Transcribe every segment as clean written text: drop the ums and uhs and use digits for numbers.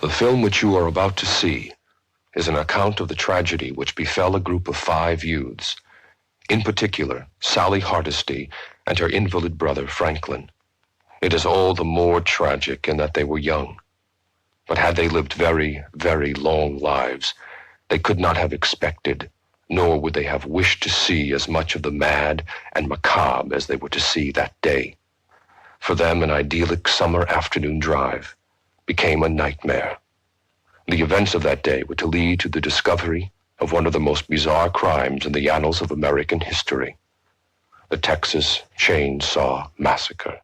The film which you are about to see is an account of the tragedy which befell a group of 5 youths, in particular, Sally Hardesty and her invalid brother, Franklin. It is all the more tragic in that they were young. But had they lived very, very long lives, they could not have expected, nor would they have wished to see as much of the mad and macabre as they were to see that day. For them, an idyllic summer afternoon drive became a nightmare. The events of that day were to lead to the discovery of one of the most bizarre crimes in the annals of American history, the Texas Chainsaw Massacre.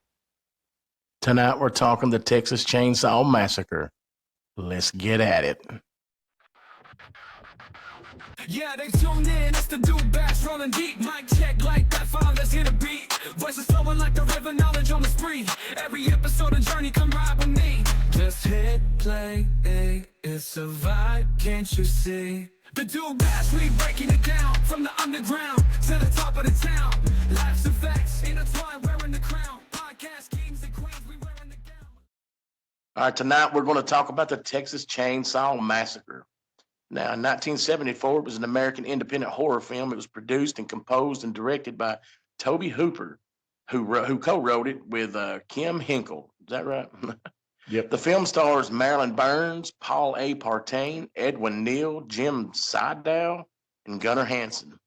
Tonight we're talking the Texas Chainsaw Massacre. Let's get at it. Yeah, they tuned in, it's the Dude Bash rolling deep. Mic check like that, fine, let's hit a beat. Voices flowing like the river, knowledge on the spree. Every episode of Journey, come ride with me. Just hit play, it's a vibe, can't you see? The Dude Bash, we breaking it down. From the underground to the top of the town. Life's effects, intertwined, wearing the crown. Podcast kings and queens, we wearing the gown. All right, tonight we're going to talk about the Texas Chainsaw Massacre. Now, in 1974, it was an American independent horror film. It was produced and composed and directed by Tobe Hooper, who co-wrote it with Kim Hinkle. Is that right? Yep. The film stars Marilyn Burns, Paul A. Partain, Edwin Neal, Jim Sidow, and Gunnar Hansen.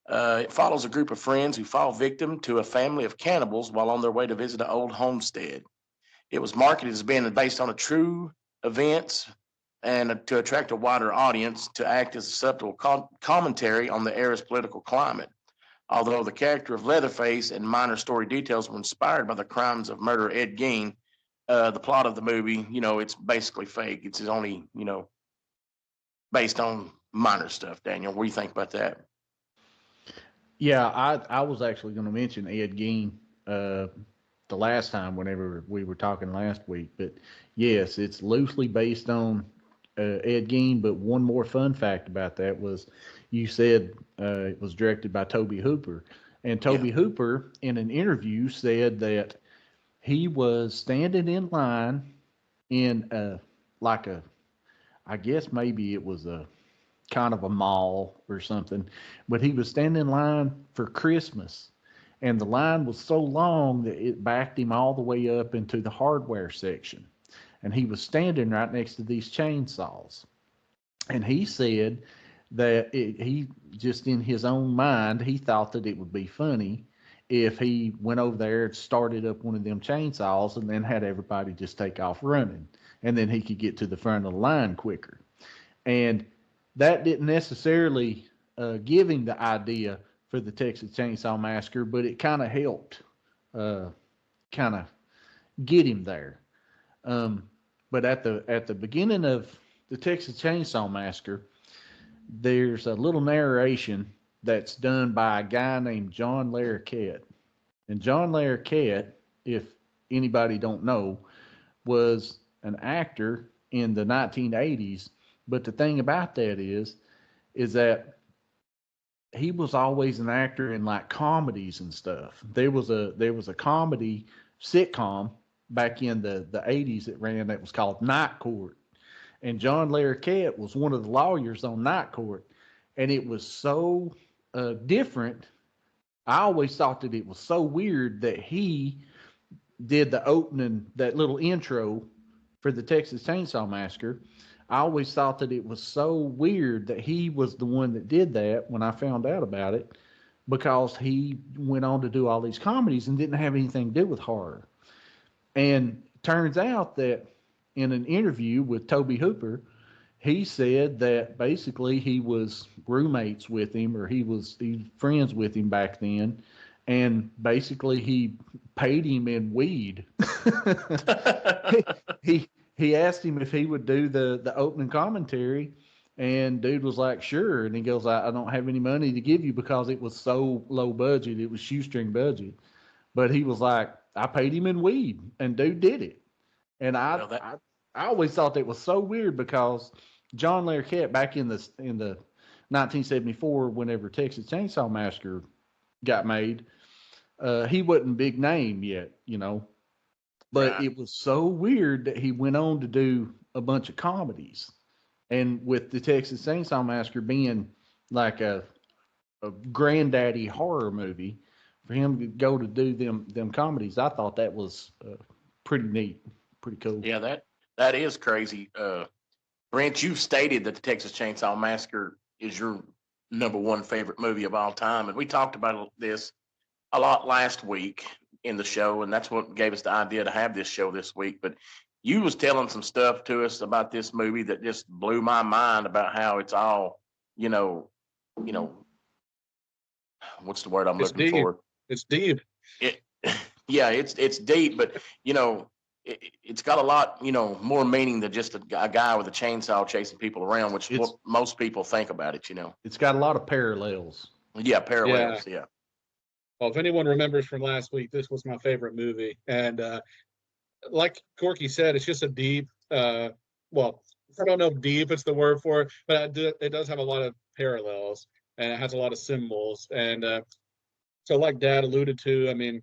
It follows a group of friends who fall victim to a family of cannibals while on their way to visit an old homestead. It was marketed as being based on a true events and to attract a wider audience, to act as a subtle commentary on the era's political climate. Although the character of Leatherface and minor story details were inspired by the crimes of murderer Ed Gein, the plot of the movie, it's basically fake. It's only, based on minor stuff. Daniel, what do you think about that? Yeah, I was actually going to mention Ed Gein the last time whenever we were talking last week. But yes, it's loosely based on Ed Gein. But one more fun fact about that was you said it was directed by Tobe Hooper. And Tobe Hooper, in an interview, said that he was standing in line in I guess maybe it was a kind of a mall or something, but he was standing in line for Christmas, and the line was so long that it backed him all the way up into the hardware section, and he was standing right next to these chainsaws. And he said that he just in his own mind, he thought that it would be funny if he went over there and started up one of them chainsaws and then had everybody just take off running, and then he could get to the front of the line quicker. And that didn't necessarily give him the idea for the Texas Chainsaw Massacre, but it kind of helped kind of get him there. But at the beginning of the Texas Chainsaw Massacre, there's a little narration that's done by a guy named John Larroquette. And John Larroquette, if anybody don't know, was an actor in the 1980s. But the thing about that is that he was always an actor in like comedies and stuff. There was a comedy sitcom back in the 80s that ran that was called Night Court. And John Larroquette was one of the lawyers on Night Court. And it was so different. I always thought that it was so weird that he did the opening, that little intro for the Texas Chainsaw Massacre. I always thought that it was so weird that he was the one that did that when I found out about it, because he went on to do all these comedies and didn't have anything to do with horror. And it turns out that in an interview with Tobe Hooper, he said that basically he was roommates with him, or he was friends with him back then, and basically he paid him in weed. he asked him if he would do the opening commentary, and dude was like, sure. And he goes, I don't have any money to give you because it was so low budget. It was shoestring budget. But he was like, I paid him in weed, and dude did it. And I always thought that was so weird, because John Larroquette back in the 1974, whenever Texas Chainsaw Massacre got made, he wasn't big name yet, But Right. it was so weird that he went on to do a bunch of comedies. And with the Texas Chainsaw Massacre being like a granddaddy horror movie, for him to go to do them comedies, I thought that was pretty neat, pretty cool. Yeah, that is crazy. Brent, you've stated that the Texas Chainsaw Massacre is your number one favorite movie of all time, and we talked about this a lot last week in the show, and that's what gave us the idea to have this show this week. But you was telling some stuff to us about this movie that just blew my mind about how it's all, you know, you know, what's the word I'm It's looking deep. for? It's deep. It, yeah, it's deep, but it's got a lot, more meaning than just a guy with a chainsaw chasing people around, which It's- what most people think about it. It's got a lot of parallels. Yeah, parallels. Yeah. Well, if anyone remembers from last week, this was my favorite movie. And like Corky said, it's just a deep, well, I don't know if deep is the word for it, but it does have a lot of parallels and it has a lot of symbols. And so, like Dad alluded to, I mean,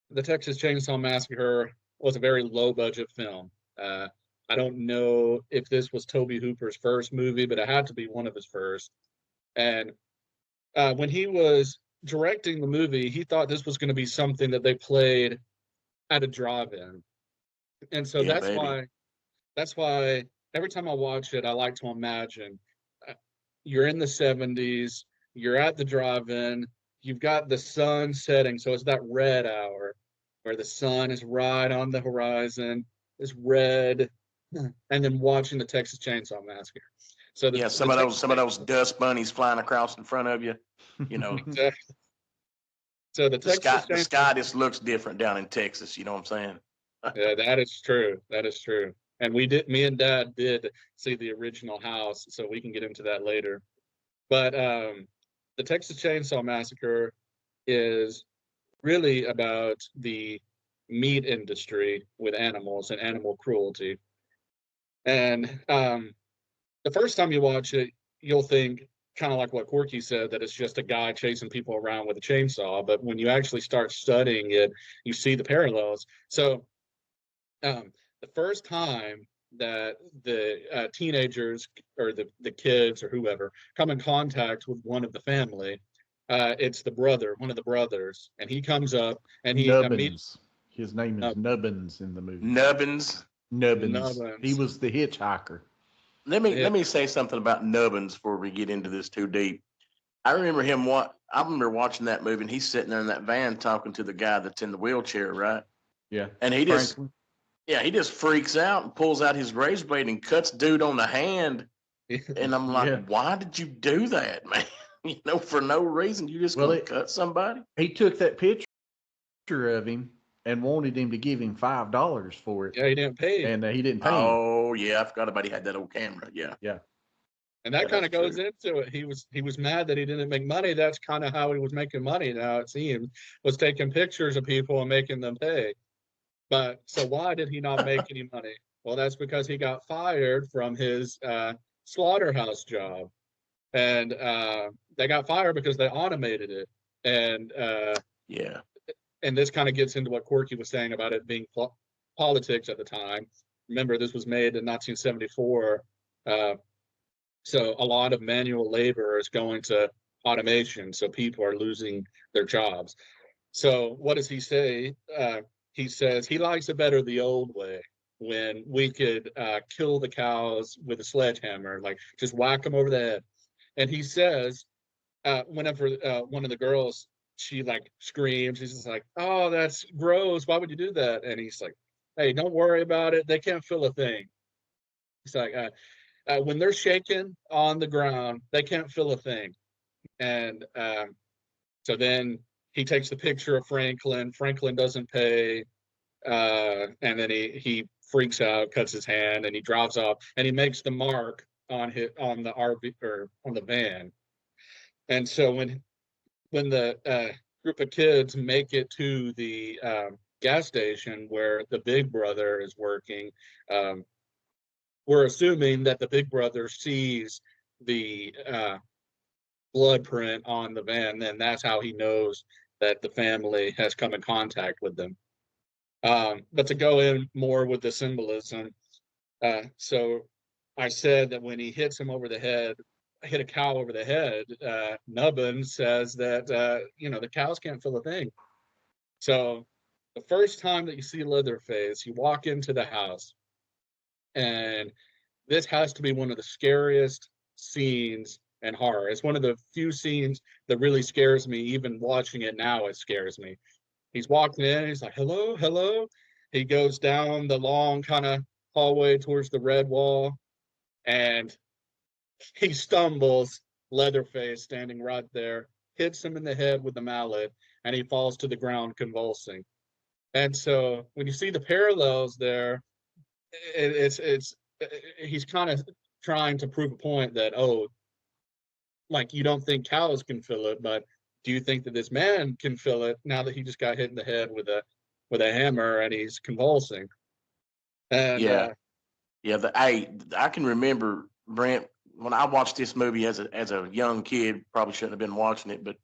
the Texas Chainsaw Massacre was a very low budget film. I don't know if this was Tobe Hooper's first movie, but it had to be one of his first. And when he was directing the movie, he thought this was going to be something that they played at a drive-in. And so Yeah, that's baby. why every time I watch it, I like to imagine you're in the 70s, you're at the drive-in, you've got the sun setting, so it's that red hour where the sun is right on the horizon, is red, and then watching the Texas Chainsaw Massacre. So Yeah, some of those dust bunnies flying across in front of you. Exactly. So the Texas The Chainsaw, sky just looks different down in Texas. You know what I'm saying? yeah, that is true. That is true. And me and Dad did see the original house, so we can get into that later. But the Texas Chainsaw Massacre is really about the meat industry with animals and animal cruelty. And the first time you watch it, you'll think, kind of like what Corky said, that it's just a guy chasing people around with a chainsaw. But when you actually start studying it, you see the parallels. So the first time that the teenagers or the kids or whoever come in contact with one of the family, it's one of the brothers, and he comes up and he Nubbins. His name is Nubbins in the movie. Nubbins. Nubbins. He was the hitchhiker. Let me say something about Nubbins before we get into this too deep. I remember watching that movie, and he's sitting there in that van talking to the guy that's in the wheelchair, right? Yeah. And he Franklin. he just freaks out and pulls out his razor blade and cuts dude on the hand. And I'm like, Yeah. why did you do that, man? For no reason. You just gonna cut somebody? He took that picture of him and wanted him to give him $5 for it. Yeah, he didn't pay. And he didn't pay him. Oh yeah, I forgot about he had that old camera. Yeah. Yeah. And that kind of that's goes into it. He was mad that he didn't make money. That's kind of how he was making money. Now it seems, was taking pictures of people and making them pay. But so why did he not make any money? Well, that's because he got fired from his slaughterhouse job, and they got fired because they automated it. And Yeah. and this kind of gets into what Corky was saying about it being politics at the time. Remember, this was made in 1974. So a lot of manual labor is going to automation. So people are losing their jobs. So what does he say? He says he likes it better the old way, when we could kill the cows with a sledgehammer, like just whack them over the head. And he says, whenever one of the girls, she like screams, she's just like, "Oh, that's gross. Why would you do that?" And he's like, "Hey, don't worry about it. They can't feel a thing." He's like, when they're shaking on the ground, they can't feel a thing. And so then he takes the picture of Franklin. Franklin doesn't pay, and then he freaks out, cuts his hand, and he drives off. And he makes the mark on the RV or on the van. And so when the group of kids make it to the gas station where the big brother is working, we're assuming that the big brother sees the blood print on the van, and that's how he knows that the family has come in contact with them. But to go in more with the symbolism, so I said that when he hits him over the head, hit a cow over the head, Nubbin says that, the cows can't feel a thing. So the first time that you see Leatherface, you walk into the house, and this has to be one of the scariest scenes in horror. It's one of the few scenes that really scares me. Even watching it now, it scares me. He's walking in, he's like, hello, hello. He goes down the long kind of hallway towards the red wall, and he stumbles, Leatherface standing right there, hits him in the head with the mallet, and he falls to the ground convulsing. And so when you see the parallels there, it's he's kind of trying to prove a point that, oh, like, you don't think cows can feel it, but do you think that this man can feel it now that he just got hit in the head with a hammer and he's convulsing? And I can remember, Brent, when I watched this movie as a young kid, probably shouldn't have been watching it, but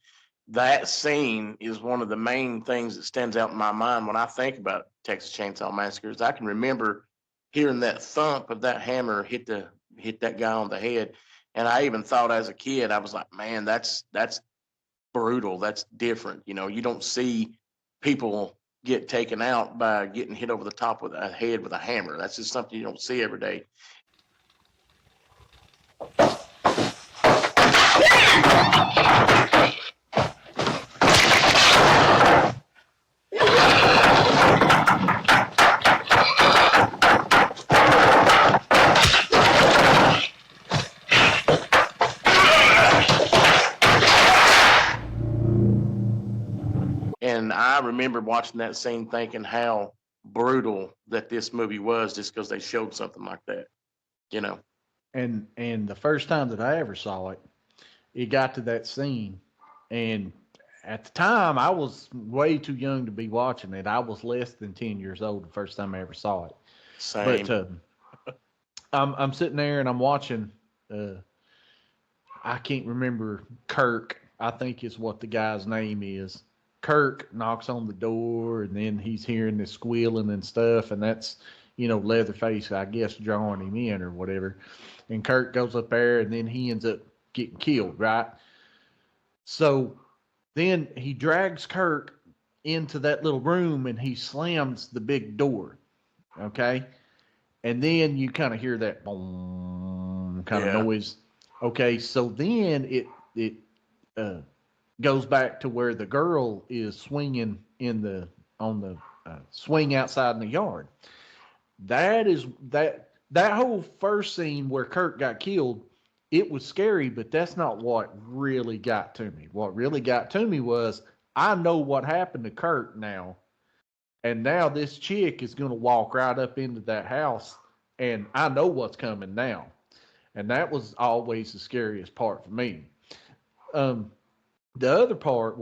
that scene is one of the main things that stands out in my mind when I think about Texas Chainsaw Massacre. I can remember hearing that thump of that hammer hit that guy on the head, and I even thought as a kid, I was like, man, that's brutal. That's different. You don't see people get taken out by getting hit over the top with a head with a hammer. That's just something you don't see every day. And I remember watching that scene thinking how brutal that this movie was, just because they showed something like that. And the first time that I ever saw it, it got to that scene, and at the time I was way too young to be watching it. I was less than 10 years old the first time I ever saw it. Same. But I'm sitting there and I'm watching. I can't remember, Kirk, I think is what the guy's name is. Kirk knocks on the door, and then he's hearing this squealing and stuff, and that's, Leatherface, I guess, drawing him in or whatever. And Kirk goes up there, and then he ends up getting killed, right? So then he drags Kirk into that little room, and he slams the big door, okay? And then you kind of hear that boom kind of noise. Okay, so then it goes back to where the girl is swinging on the swing outside in the yard. That whole first scene where Kirk got killed, it was scary, but that's not what really got to me. What really got to me was, I know what happened to Kirk now, and now this chick is going to walk right up into that house, and I know what's coming now. And that was always the scariest part for me. The other part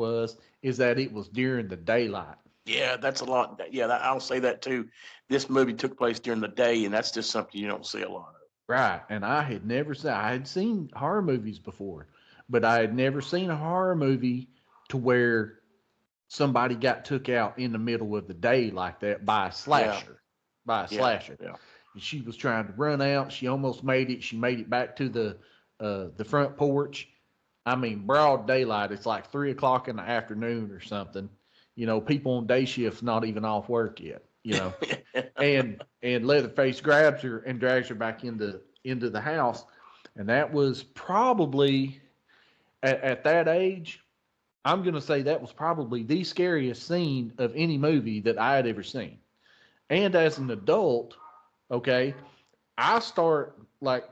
is that it was during the daylight. Yeah, that's a lot. Yeah, I'll say that too. This movie took place during the day, and that's just something you don't see a lot of. Right. And I had seen horror movies before, but I had never seen a horror movie to where somebody got took out in the middle of the day like that by a slasher. Yeah. And she was trying to run out. She almost made it. She made it back to the front porch. I mean, broad daylight. It's like 3:00 in the afternoon or something. People on day shift's not even off work yet. And Leatherface grabs her and drags her back into the house. And that was probably at that age, I'm going to say that was probably the scariest scene of any movie that I had ever seen. And as an adult, okay, I start, like,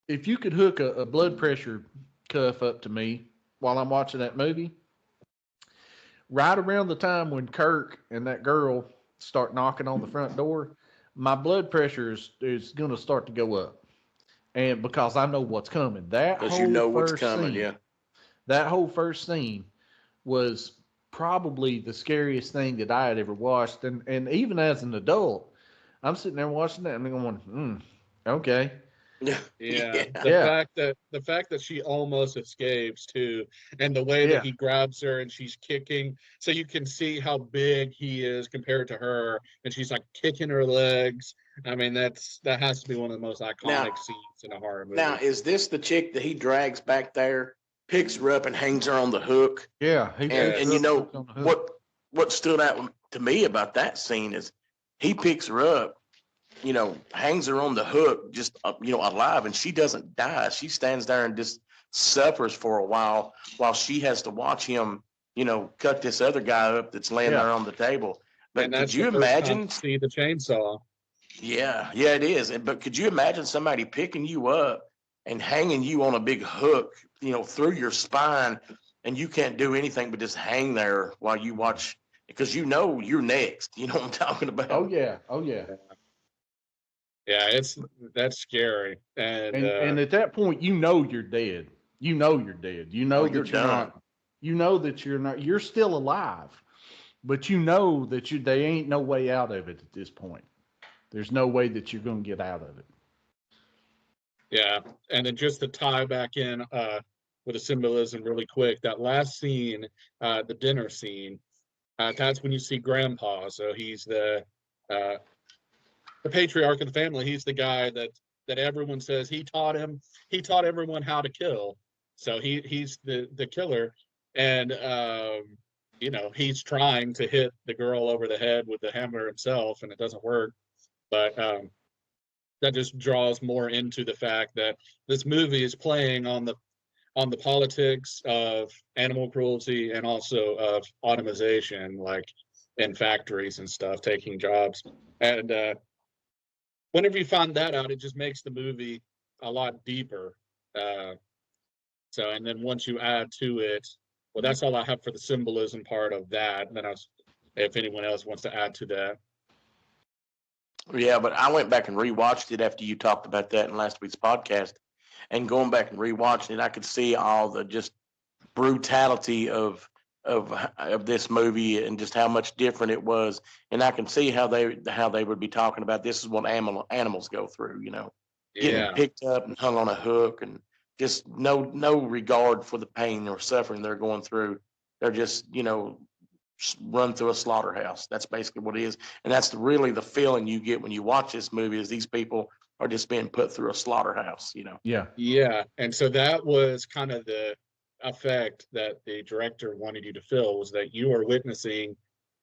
if you could hook a blood pressure cuff up to me while I'm watching that movie, right around the time when Kirk and that girl start knocking on the front door, my blood pressure is going to start to go up. And because I know what's coming. Because you know what's coming, yeah. That whole first scene was probably the scariest thing that I had ever watched. And even as an adult, I'm sitting there watching that and I'm going, okay. Yeah, Yeah. the fact that she almost escapes too, and the way that Yeah. he grabs her and she's kicking, so you can see how big he is compared to her, and she's like kicking her legs. I mean, that has to be one of the most Now, iconic scenes in a horror now movie. is this the chick that he drags back there, picks her up and hangs her on the hook? Yeah. He And picks Yes. her you up and know puts her on the hook. what stood out to me about that scene is he picks her up, hangs her on the hook, just alive, and she doesn't die. She stands there and just suffers for a while she has to watch him, cut this other guy up that's laying Yeah. there on the table. And But could that's you the first time imagine? you see the chainsaw. Yeah, yeah, it is. But could you imagine somebody picking you up and hanging you on a big hook, through your spine, and you can't do anything but just hang there while you watch because you're next. You know what I'm talking about? Oh yeah. Oh yeah. Yeah, that's scary. And at that point, you know you're dead. You know you're dead. You know You're that you're done. not. You know that you're not. You're still alive, but you know that they ain't no way out of it at this point. There's no way that you're going to get out of it. Yeah, and then just to tie back in with the symbolism really quick, that last scene, the dinner scene, that's when you see Grandpa. So he's uh, the patriarch of the family. He's the guy that everyone says he taught everyone how to kill. So he's the killer, and he's trying to hit the girl over the head with the hammer himself, and it doesn't work. But that just draws more into the fact that this movie is playing on the politics of animal cruelty and also of automation, like in factories and stuff, taking jobs. And whenever you find that out, it just makes the movie a lot deeper. And then once you add to it, well, that's all I have for the symbolism part of that. And then if anyone else wants to add to that. Yeah, but I went back and rewatched it after you talked about that in last week's podcast, and going back and rewatching it, I could see all the just brutality of this movie and just how much different it was, and I can see how they would be talking about this is what animals go through, getting Yeah. picked up and hung on a hook, and just no regard for the pain or suffering they're going through. They're just run through a slaughterhouse. That's basically what it is, and that's really the feeling you get when you watch this movie. Is these people are just being put through a slaughterhouse. Yeah. Yeah. And so that was kind of the effect that the director wanted you to feel, was that you are witnessing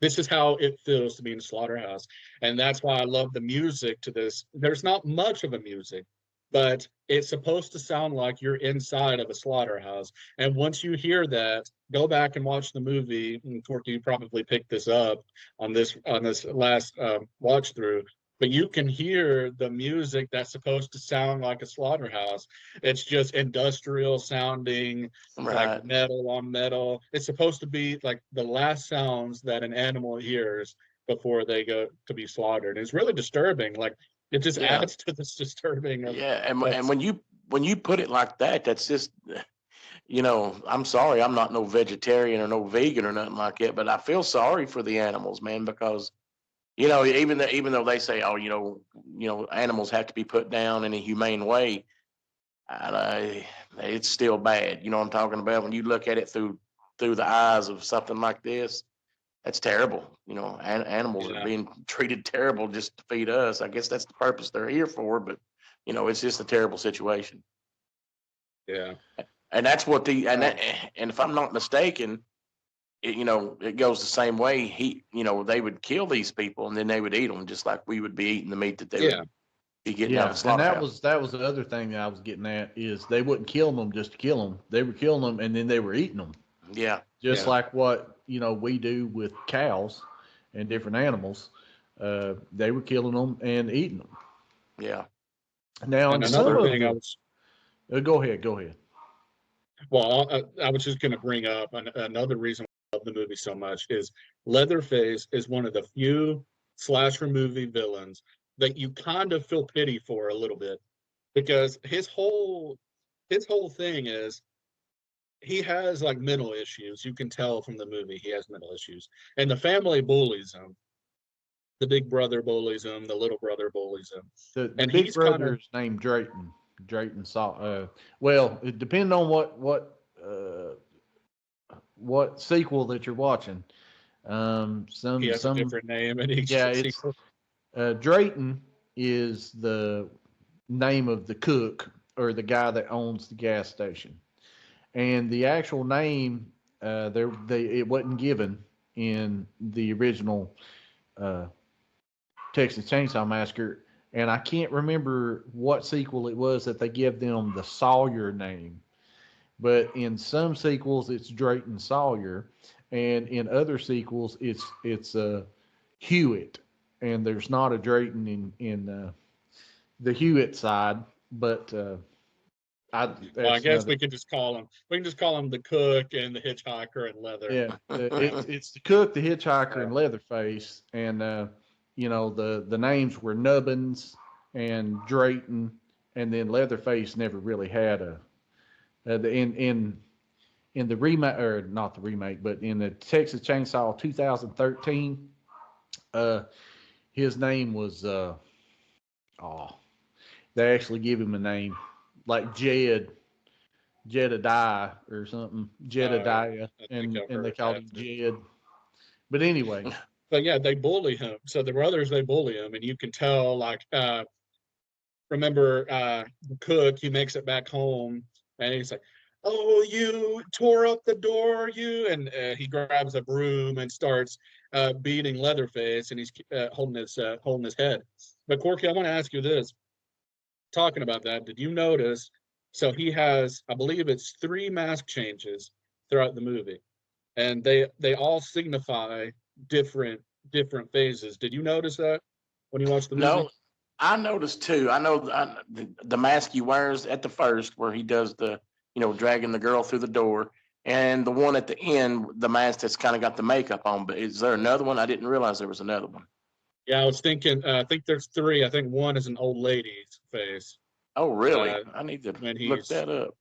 this is how it feels to be in a slaughterhouse. And that's why I love the music to this. There's not much of a music, but it's supposed to sound like you're inside of a slaughterhouse. And once you hear that, go back and watch the movie. And Corky, you probably picked this up on this last watch through. But you can hear the music that's supposed to sound like a slaughterhouse. It's just industrial sounding, Right. like metal on metal. It's supposed to be like the last sounds that an animal hears before they go to be slaughtered. It's really disturbing. Like it just Yeah. adds to this disturbing. Yeah, and when you put it like that, that's just I'm sorry, I'm not no vegetarian or no vegan or nothing like that, but I feel sorry for the animals, man, because even though they say, oh, animals have to be put down in a humane way, it's still bad. You know what I'm talking about? When you look at it through the eyes of something like this, that's terrible. Animals Yeah. are being treated terrible just to feed us. I guess that's the purpose they're here for, but it's just a terrible situation. Yeah. And that's what and if I'm not mistaken, it goes the same way. They would kill these people and then they would eat them just like we would be eating the meat that they Yeah. would be getting out of the And slaughterhouse. that was the other thing that I was getting at is they wouldn't kill them just to kill them. They were killing them and then they were eating them. Yeah. Just Yeah. like what we do with cows and different animals. They were killing them and eating them. Yeah. Now, And in some another of thing go ahead. well, I was just going to bring up another reason I love the movie so much is Leatherface is one of the few slasher movie villains that you kind of feel pity for a little bit, because his whole thing is he has like mental issues. You can tell from the movie he has mental issues, and the family bullies him. The big brother bullies him. The little brother bullies him. The And big he's brother kinda- is named Drayton. Drayton saw. Well, it depends on what sequel that you're watching. He has a Some different name in each yeah, it's sequel. Drayton is the name of the cook or the guy that owns the gas station, and the actual name it wasn't given in the original uh, Texas Chainsaw Massacre, and I can't remember what sequel it was that they give them the Sawyer name. But in some sequels, it's Drayton Sawyer, and in other sequels, it's Hewitt, and there's not a Drayton in the Hewitt side, but Well, I that's guess another. we can just call him. We can just call him the cook and the hitchhiker and leather. Yeah, it's the cook, the hitchhiker, and Leatherface, and the names were Nubbins and Drayton, and then Leatherface never really had in the remake, or not the remake, but in the Texas Chainsaw 2013, his name was they actually give him a name like Jedediah or something, Jedediah, and they called him Jed. But anyway, But yeah, they bully him. So the brothers, they bully him, and you can tell. Like, remember the cook? He makes it back home, and he's like, "Oh, you tore up the door, you!" And he grabs a broom and starts beating Leatherface, and he's holding his head. But Corky, I want to ask you this. Talking about that, did you notice? So he has, I believe it's 3 mask changes throughout the movie, and they all signify different phases. Did you notice that when you watched the movie? No, I noticed too. I know the mask he wears at the first, where he does the, dragging the girl through the door, and the one at the end, the mask that's kind of got the makeup on. But is there another one? I didn't realize there was another one. Yeah, I was thinking. I think there's 3. I think one is an old lady's face. Oh, really? I need to when look he's that up.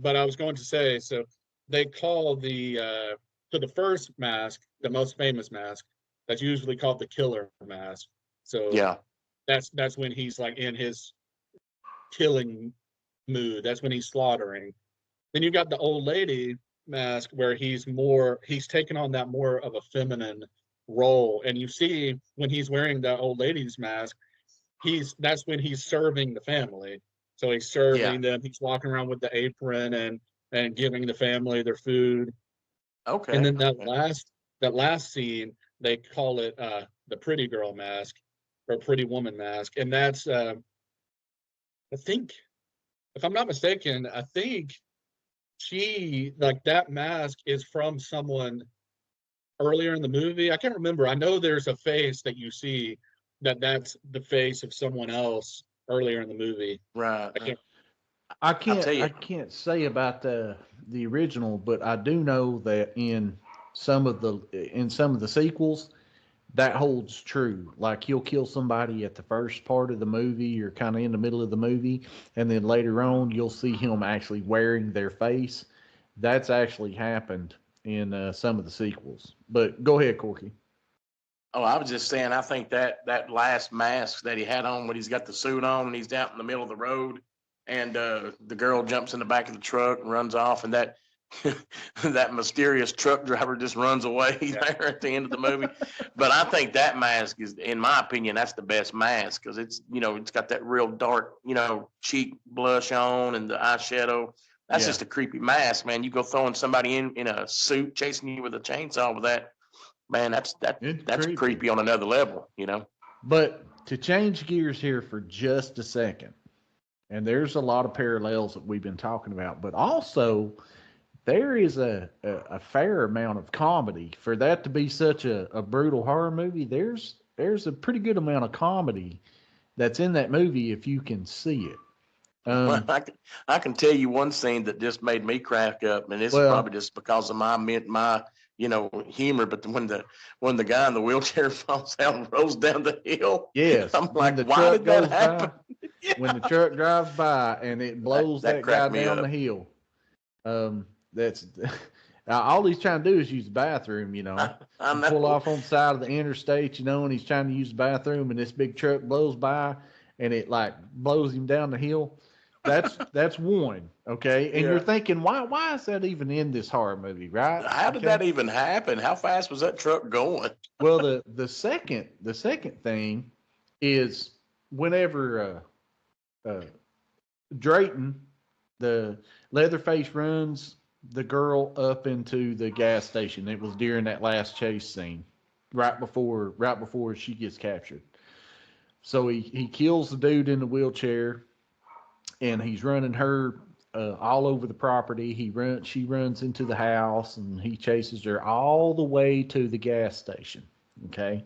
But I was going to say, so they call the to the first mask, the most famous mask, that's usually called the killer mask. So Yeah. that's when he's like in his killing mood. That's when he's slaughtering. Then you got the old lady mask where he's taken on that more of a feminine role. And you see when he's wearing the old lady's mask, that's when he's serving the family. So he's serving them. He's walking around with the apron and giving the family their food. Okay. And then that last scene, they call it the pretty girl mask or pretty woman mask. And that's I think, if I'm not mistaken, I think that mask is from someone earlier in the movie. I can't remember. I know there's a face that you see that's the face of someone else earlier in the movie. Right. I can't say about the original, but I do know that in some of the sequels, that holds true. Like he'll kill somebody at the first part of the movie or kind of in the middle of the movie, and then later on you'll see him actually wearing their face. That's actually happened in some of the sequels. But go ahead, Corky. Oh, I was just saying, I think that last mask that he had on when he's got the suit on and he's out in the middle of the road, and the girl jumps in the back of the truck and runs off, and that that mysterious truck driver just runs away there at the end of the movie. But I think that mask is, in my opinion, that's the best mask because it's got that real dark cheek blush on and the eyeshadow. That's just a creepy mask, man. You go throwing somebody in a suit chasing you with a chainsaw with that. Man, that's creepy on another level, But to change gears here for just a second, and there's a lot of parallels that we've been talking about, but also there is a fair amount of comedy. For that to be such a brutal horror movie, there's a pretty good amount of comedy that's in that movie if you can see it. I can tell you one scene that just made me crack up, and this is probably just because of my humor. But when the guy in the wheelchair falls out and rolls down the hill, yes, I'm like, why did that happen? When the truck drives by and it blows that guy down the hill, that's all he's trying to do is use the bathroom. I know. Pull off on the side of the interstate, and he's trying to use the bathroom, and this big truck blows by and it like blows him down the hill. That's one. Okay. And you're Yeah. thinking, why is that even in this horror movie, right? How did Okay. that even happen? How fast was that truck going? Well, the second thing is whenever Drayton, the Leatherface, runs the girl up into the gas station. It was during that last chase scene, right before she gets captured. So he kills the dude in the wheelchair, and he's running her all over the property. She runs into the house, and he chases her all the way to the gas station. Okay,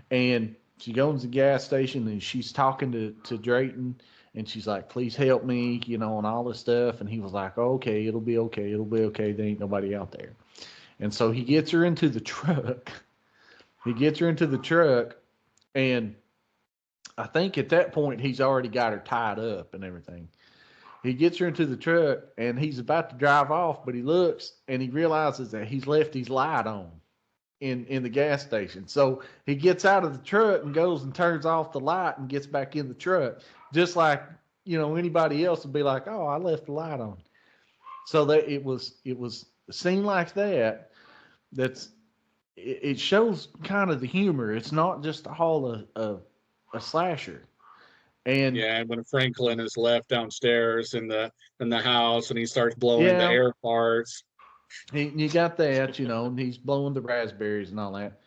and she goes to the gas station, and she's talking to Drayton, and she's like, "Please help me," and all this stuff. And he was like, "Okay, it'll be okay. It'll be okay. There ain't nobody out there." And so he gets her into the truck. He gets her into the truck, and I think at that point he's already got her tied up and everything. He gets her into the truck, and he's about to drive off, but he looks and he realizes that he's left his light on in the gas station. So he gets out of the truck and goes and turns off the light and gets back in the truck, just like anybody else would be like, "Oh, I left the light on." So that it was a scene like that. It shows kind of the humor. It's not just all a slasher. And Yeah, and when Franklin is left downstairs in the house and he starts blowing the Yeah. air parts. you got that, and he's blowing the raspberries and all that.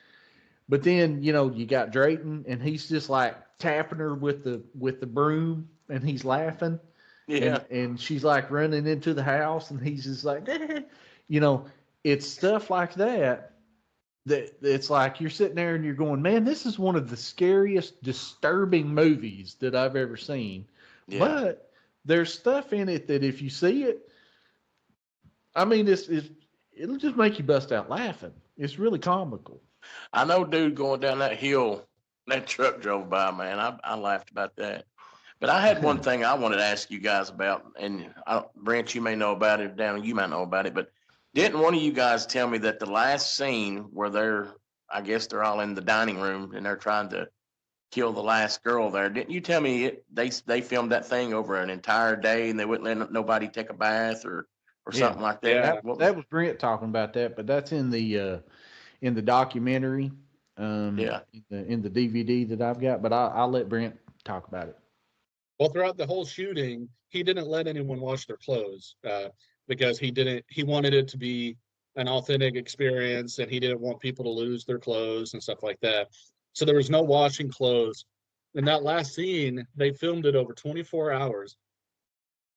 But then, you got Drayton, and he's just like tapping her with the broom, and he's laughing. Yeah. And she's like running into the house, and he's just like, it's stuff like that it's like you're sitting there and you're going, man, this is one of the scariest, disturbing movies that I've ever seen. Yeah. But there's stuff in it that if you see it, I mean, it'll just make you bust out laughing. It's really comical. I know, dude, going down that hill, that truck drove by, man. I laughed about that. But I had one thing I wanted to ask you guys about, and Brent, you may know about it, Down, you might know about it, but didn't one of you guys tell me that the last scene where I guess they're all in the dining room and they're trying to kill the last girl there, didn't you tell me they filmed that thing over an entire day and they wouldn't let nobody take a bath or something like that? Yeah. That was Brent talking about that, but that's in the documentary, Yeah. in the DVD that I've got. But I'll let Brent talk about it. Well, throughout the whole shooting, he didn't let anyone wash their clothes because he wanted it to be an authentic experience, and he didn't want people to lose their clothes and stuff like that. So there was no washing clothes. In that last scene, they filmed it over 24 hours.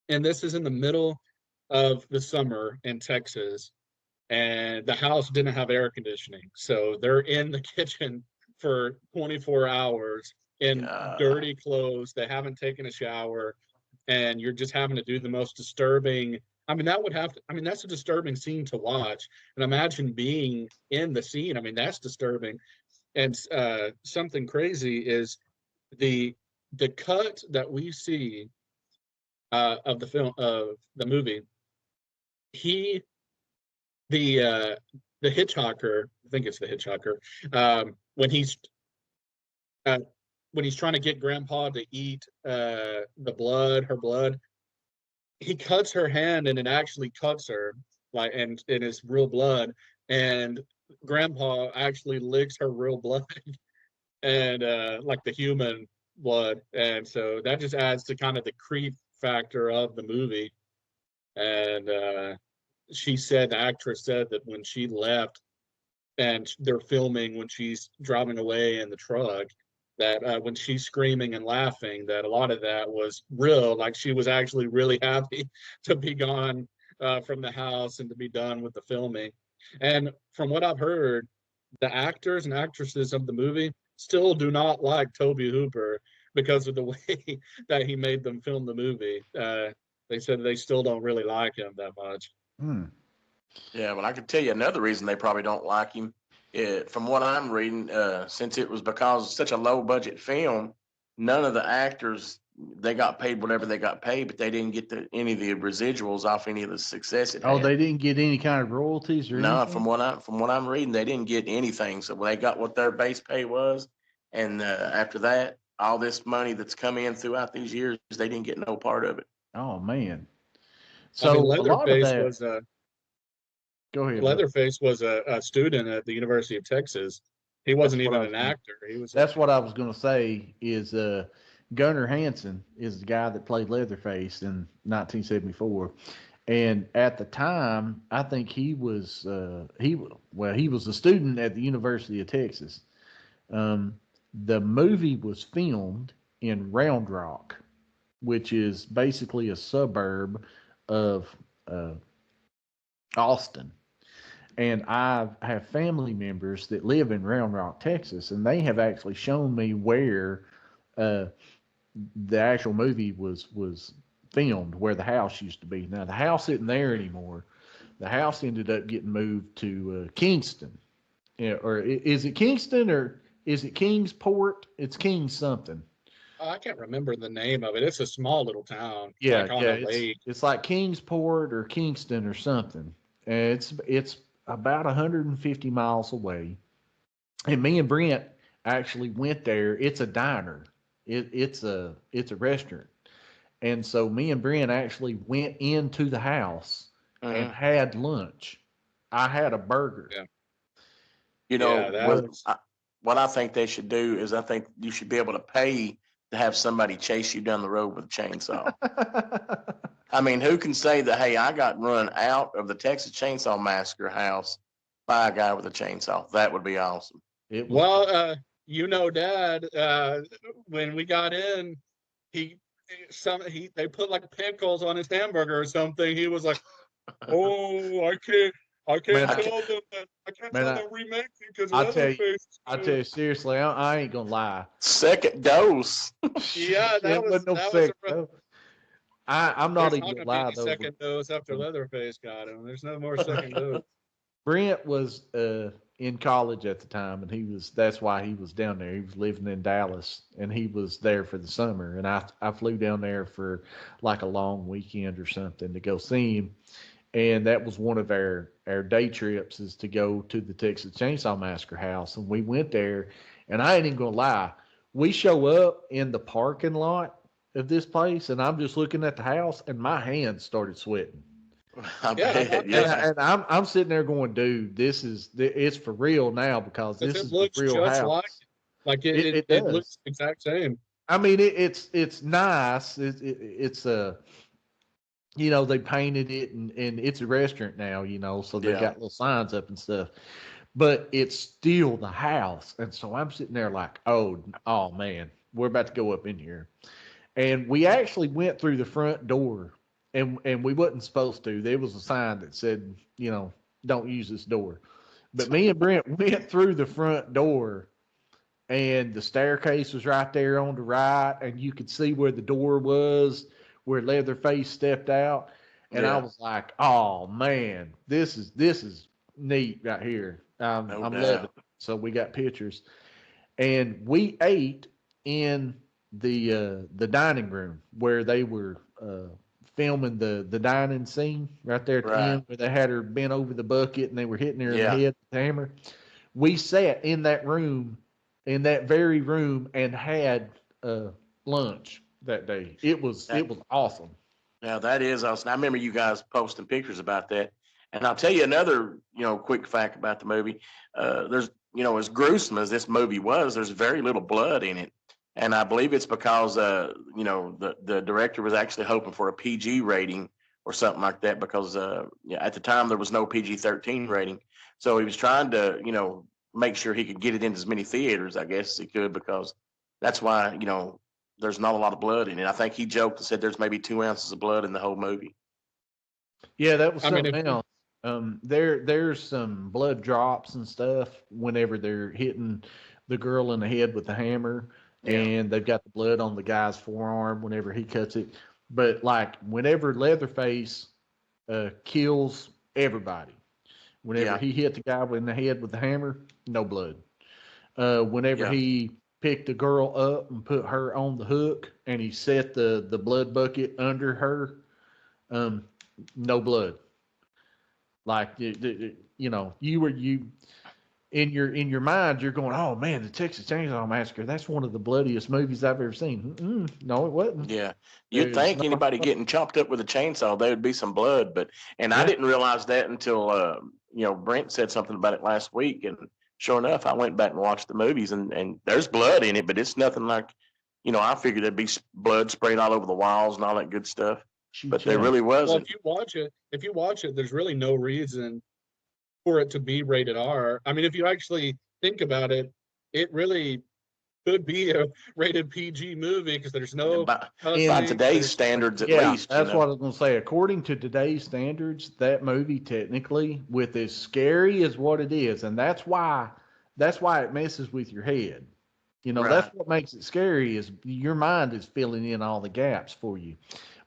And this is in the middle of the summer in Texas, and the house didn't have air conditioning. So they're in the kitchen for 24 hours in dirty clothes. They haven't taken a shower, and you're just having to do the most disturbing. I mean, that's a disturbing scene to watch. And imagine being in the scene. I mean, that's disturbing. And something crazy is the cut that we see of the film, of the movie. The hitchhiker, I think it's the hitchhiker, when he's trying to get Grandpa to eat her blood, he cuts her hand, and it actually cuts her, like, and it is real blood, and Grandpa actually licks her real blood and like the human blood, and so that just adds to kind of the creep factor of the movie. And the actress said that when she left and they're filming when she's driving away in the truck, that when she's screaming and laughing, that a lot of that was real. Like, she was actually really happy to be gone from the house and to be done with the filming. And from what I've heard, the actors and actresses of the movie still do not like Tobe Hooper because of the way that he made them film the movie. They said they still don't really like him that much. Yeah, well, I can tell you another reason they probably don't like him. From what I'm reading, since it was because it's such a low budget film, none of the actors, they got paid whatever they got paid, but they didn't get any of the residuals off any of the success it had. Oh, they didn't get any kind of royalties or No, anything? from what I'm reading, they didn't get anything. So they got what their base pay was, and after that, all this money that's come in throughout these years, they didn't get no part of it. Oh man. I mean, So a lot of that. Go ahead, bud. Leatherface was a student at the University of Texas. He wasn't That's what I even was an gonna, actor. He was that's what I was going to say is Gunnar Hansen is the guy that played Leatherface in 1974. And at the time, I think he was he was a student at the University of Texas. Um, the movie was filmed in Round Rock, which is basically a suburb of uh, Austin. And I have family members that live in Round Rock, Texas, and they have actually shown me where uh, the actual movie was filmed, where the house used to be. Now the house isn't there anymore. The house ended up getting moved to Kingston. Yeah, or is it Kingston or is it Kingsport? It's King something. I can't remember the name of it. It's a small little town, Yeah, like on yeah, a it's lake. it's like Kingsport or Kingston or something. And it's about 150 miles away. And me and Brent actually went there. It's a diner. It's a restaurant. And so me and Brent actually went into the house and Mhm. had lunch. I had a burger. Yeah, You yeah, know, that what was. what I think they should do is I think you should be able to pay to have somebody chase you down the road with a chainsaw. I mean, who can say that, hey, I got run out of the Texas Chainsaw Massacre house by a guy with a chainsaw? That would be awesome. It was Well, Dad, when we got in, he they put like pickles on his hamburger or something. He was like, "Oh, I man. can't tell them that I can't Man, tell them remake it because I tell you, Leatherface is I tell good." you seriously, I ain't gonna lie. Second dose. Yeah, It wasn't no that was a sick. No. I'm not There's even not gonna going to be lie any though. second dose after Leatherface got him. There's no more second dose. Brent was in college at the time, and that's why he was down there. He was living in Dallas, and he was there for the summer. And I flew down there for like a long weekend or something to go see him. And that was one of our day trips is to go to the Texas Chainsaw Massacre house. And we went there, and I ain't even gonna lie. We show up in the parking lot of this place, and I'm just looking at the house, and my hands started sweating. I Yeah, bet. I And, Yeah. and I'm sitting there going, dude, it's for real now because because this it is the looks real just house. like It it does. looks the exact same. I mean, it's nice. It's a they painted it and it's a restaurant now, so they Yeah. got little signs up and stuff. But it's still the house, and so I'm sitting there like, oh man, we're about to go up in here. And we actually went through the front door, and we wasn't supposed to. There was a sign that said, don't use this door. But me and Brent went through the front door, and the staircase was right there on the right, and you could see where the door was, where Leatherface stepped out. And I Yeah. was like, oh man, this is neat right here. No I'm loving it. doubt. So we got pictures, and we ate in the dining room where they were filming the dining scene right there at the Right. end where they had her bent over the bucket and they were hitting her in the Yeah. head with the hammer. We sat in that room, in that very room, and had lunch that day. It was awesome. Now that is awesome. I remember you guys posting pictures about that. And I'll tell you another, quick fact about the movie. There's, as gruesome as this movie was, there's very little blood in it. And I believe it's because, the director was actually hoping for a PG rating or something like that because at the time there was no PG-13 rating. So he was trying to, make sure he could get it into as many theaters, I guess, as he could, because that's why, there's not a lot of blood in it. I think he joked and said there's maybe 2 ounces of blood in the whole movie. Yeah, that was I mean, something else. There's some blood drops and stuff whenever they're hitting the girl in the head with the hammer, Yeah. and they've got the blood on the guy's forearm whenever he cuts it. But like whenever Leatherface kills everybody, whenever Yeah. he hit the guy in the head with the hammer, no blood. Whenever Yeah. he picked the girl up and put her on the hook, and he set the blood bucket under her, no blood. Like you in your mind, you're going, "Oh man, the Texas Chainsaw Massacre. That's one of the bloodiest movies I've ever seen." No, it wasn't. Yeah. You'd It's think not. anybody getting chopped up with a chainsaw, there would be some blood, but I Yeah. didn't realize that until Brent said something about it last week, and sure enough, I went back and watched the movies, and there's blood in it, but it's nothing like, I figured there'd be blood sprayed all over the walls and all that good stuff, but there really Well, wasn't. if you watch it, there's really no reason for it to be rated R. I mean, if you actually think about it, it really could be a rated PG movie because there's no By cussing, today's there's- standards, at Yeah, least. that's what I was going to say. According to today's standards, that movie technically, with as scary as what it is, and that's why it messes with your head. That's Right. what makes it scary is your mind is filling in all the gaps for you.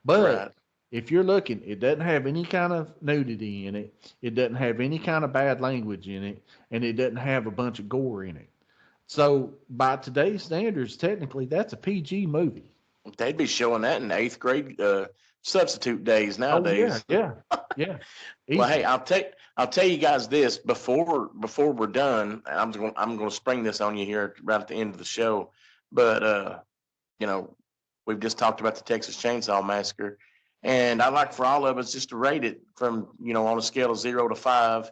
But Right. if you're looking, it doesn't have any kind of nudity in it. It doesn't have any kind of bad language in it, and it doesn't have a bunch of gore in it. So by today's standards, technically, that's a PG movie. They'd be showing that in eighth grade substitute days Oh nowadays. yeah. Well, Well, easy. hey, I'll tell you guys this before we're done. I'm going to spring this on you here right at the end of the show, but we've just talked about the Texas Chainsaw Massacre, and I'd like for all of us just to rate it from on a scale of 0 to 5,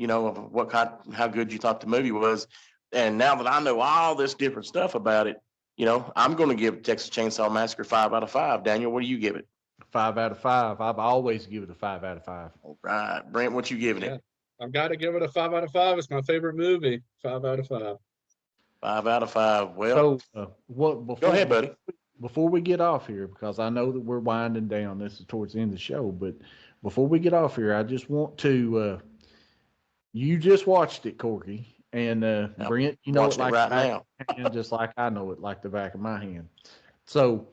of how good you thought the movie was. And now that I know all this different stuff about it, I'm going to give Texas Chainsaw Massacre 5 out of 5. Daniel, what do you give it? 5 out of 5. I've always give it a 5 out of 5. All right, Brent, what you giving Yeah. it? I've got to give it a 5 out of 5. It's my favorite movie. 5 out of 5. 5 out of 5. Well, So, go ahead, buddy. Before we get off here, because I know that we're winding down, this is towards the end of the show, but before we get off here, I just want to, you just watched it, Corky, and Brent, you know it Watching like it right the back now. of my hand, just like I know it like the back of my hand. So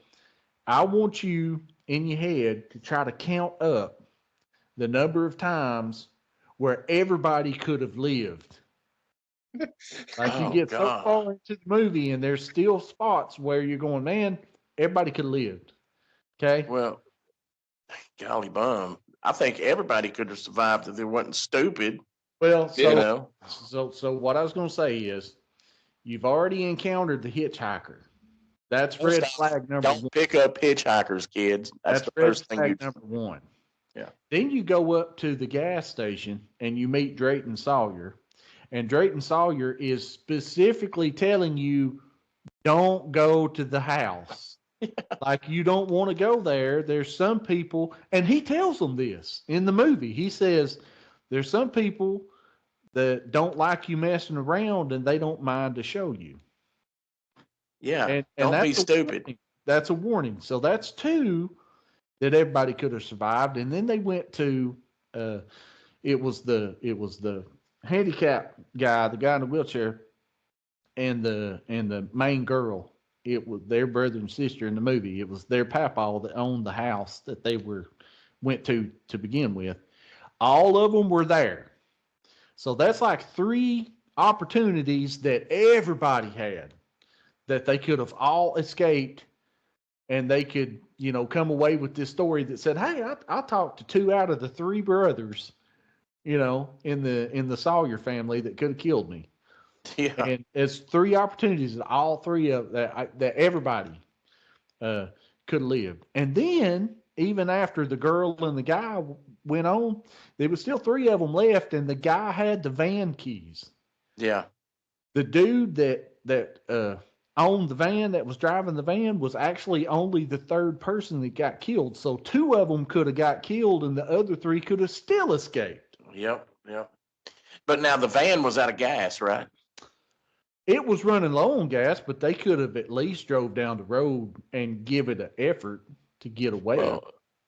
I want you in your head to try to count up the number of times where everybody could have lived. Like you Oh, get God. so far into the movie and there's still spots where you're going, man, everybody could have lived. Okay. Well, golly bum. I think everybody could have survived if they wasn't stupid. Well, You so what I was going to say is you've already encountered the hitchhiker. That's red First off, flag number don't one. pick up hitchhikers, kids. That's the red first thing flag you. number one. Yeah. Then you go up to the gas station and you meet Drayton Sawyer. And Drayton Sawyer is specifically telling you, don't go to the house. Like you don't want to go there. There's some people, and he tells them this in the movie. He says, there's some people that don't like you messing around and they don't mind to show you. Yeah. And Don't that's be a stupid. warning. That's a warning. So that's two that everybody could have survived. And then they went to it was the handicap guy, the guy in the wheelchair, and the main girl. It was their brother and sister in the movie. It was their papaw that owned the house that they went to begin with. All of them were there. So that's like 3 opportunities that everybody had that they could have all escaped, and they could, come away with this story that said, hey, I talked to 2 out of the 3 brothers, in the Sawyer family that could have killed me. Yeah. And it's 3 opportunities that all 3 of that everybody could have lived. And then even after the girl and the guy went on, there was still 3 of them left, and the guy had the van keys. Yeah. The dude that owned the van, that was driving the van, was actually only the 3rd person that got killed. So 2 of them could have got killed, and the other 3 could have still escaped. Yep. But now the van was out of gas, right? It was running low on gas, but they could have at least drove down the road and give it an effort to get away. Well,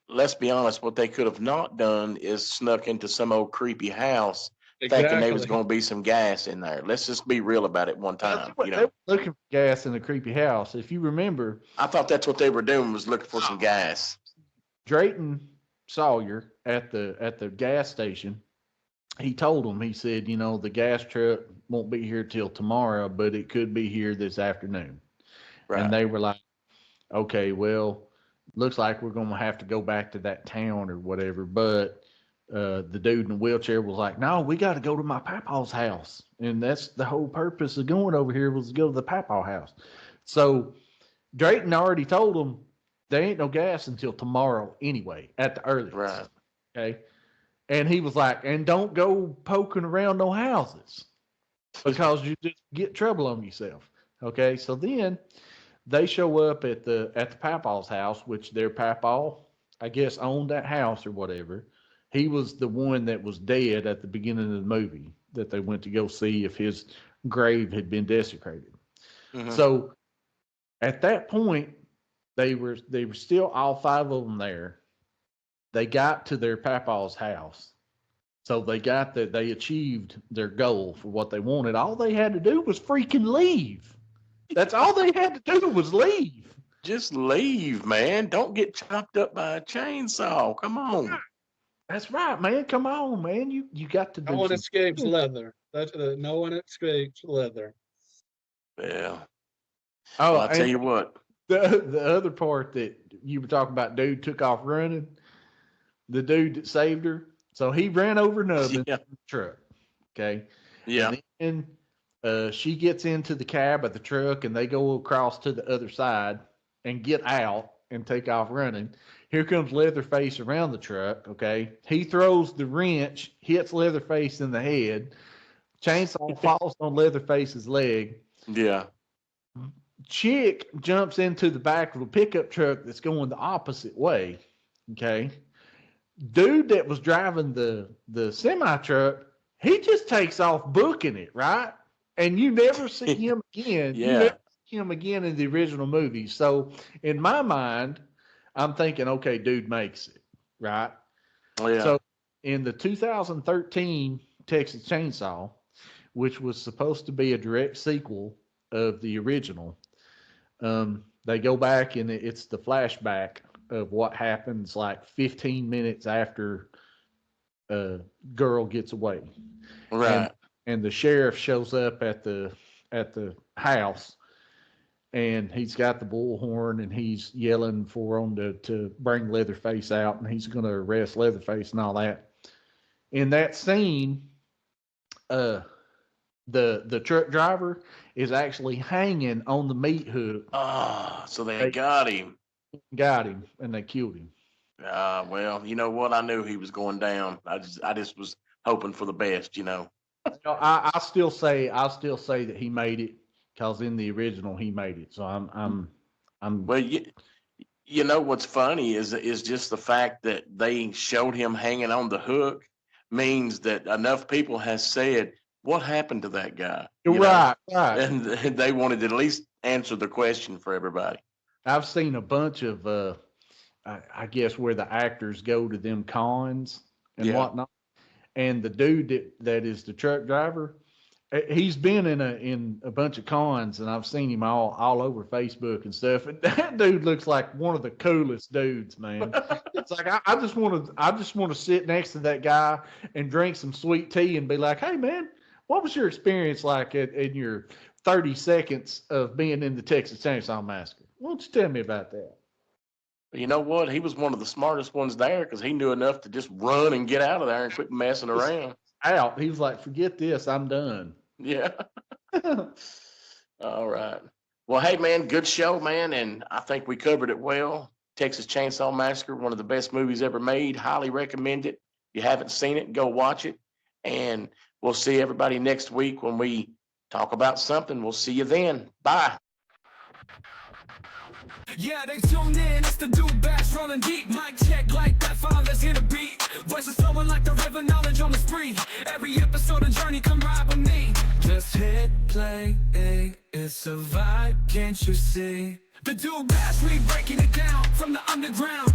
let's be honest. What they could have not done is snuck into some old creepy house thinking there was going to be some gas in there. Let's just be real about it one time. They were looking for gas in a creepy house. If you remember, I thought that's what they were doing, was looking for some gas. Drayton Sawyer at the gas station, he told them, he said, the gas truck won't be here till tomorrow, but it could be here this afternoon. Right. And they were like, okay, well, looks like we're going to have to go back to that town or whatever, but the dude in the wheelchair was like, "No, we got to go to my papa's house, and that's the whole purpose of going over here was to go to the papa house." So Drayton already told him there ain't no gas until tomorrow anyway, at the earliest. Right. Okay. And he was like, "And don't go poking around no houses because you just get trouble on yourself." Okay. So then they show up at the papa's house, which their papa, I guess, owned that house or whatever. He was the one that was dead at the beginning of the movie that they went to go see if his grave had been desecrated. Mhm. So at that point, they were still all five of them there. They got to their papa's house. So they achieved their goal for what they wanted. All they had to do was freaking leave. That's all they had to do was leave. Just leave, man. Don't get chopped up by a chainsaw. Come on. That's right, man. Come on, man. You got to do No one some- escapes leather. No one escapes leather. Yeah. Oh, Well, I'll tell and you what. the other part that you were talking about, dude took off running. The dude that saved her. So he ran over Nubbin Yeah. in the truck. Okay. Yeah. And then she gets into the cab of the truck and they go across to the other side and get out and take off running. Here comes Leatherface around the truck. Okay. He throws the wrench, hits Leatherface in the head. Chainsaw falls on Leatherface's leg. Yeah. Chick jumps into the back of a pickup truck that's going the opposite way. Okay. Dude that was driving the semi truck, he just takes off booking it, right? And you never see him again. You Yeah. never see him again in the original movie. So in my mind, I'm thinking, okay, dude makes it, right? Yeah. So in the 2013 Texas Chainsaw, which was supposed to be a direct sequel of the original, they go back and it's the flashback of what happens like 15 minutes after girl gets away. Right. And the sheriff shows up at the house and he's got the bullhorn and he's yelling for them to bring Leatherface out and he's going to arrest Leatherface and all that. In that scene, the truck driver is actually hanging on the meat hook. So they got him. Got him and they killed him. Well, you know what? I knew he was going down. I just was hoping for the best, you know. I still say that he made it because in the original he made it. So I'm Well, you know what's funny is just the fact that they showed him hanging on the hook means that enough people has said, what happened to that guy? You know? right. And they wanted to at least answer the question for everybody. I've seen a bunch of I guess where the actors go to them cons and Yeah. whatnot. And the dude that is the truck driver, he's been in a bunch of cons, and I've seen him all over Facebook and stuff. And that dude looks like one of the coolest dudes, man. It's like I just want to sit next to that guy and drink some sweet tea and be like, "Hey, man, what was your experience like in your 30 seconds of being in the Texas Chainsaw Massacre? Why don't you tell me about that?" You know what? He was one of the smartest ones there because he knew enough to just run and get out of there and quit messing around. Out. He was like, "Forget this, I'm done." Yeah. All right. Well, hey, man, good show, man. And I think we covered it well. Texas Chainsaw Massacre, one of the best movies ever made. Highly recommend it. If you haven't seen it, go watch it. And we'll see everybody next week when we talk about something. We'll see you then. Bye. Yeah, they tuned in, it's the dude bash rolling deep. Mic check like that, let's hit a beat. Voices flowing like the river, knowledge on the spree. Every episode of Journey, come ride with me. Just hit play, it's a vibe, can't you see? The dude bash, we breaking it down from the underground.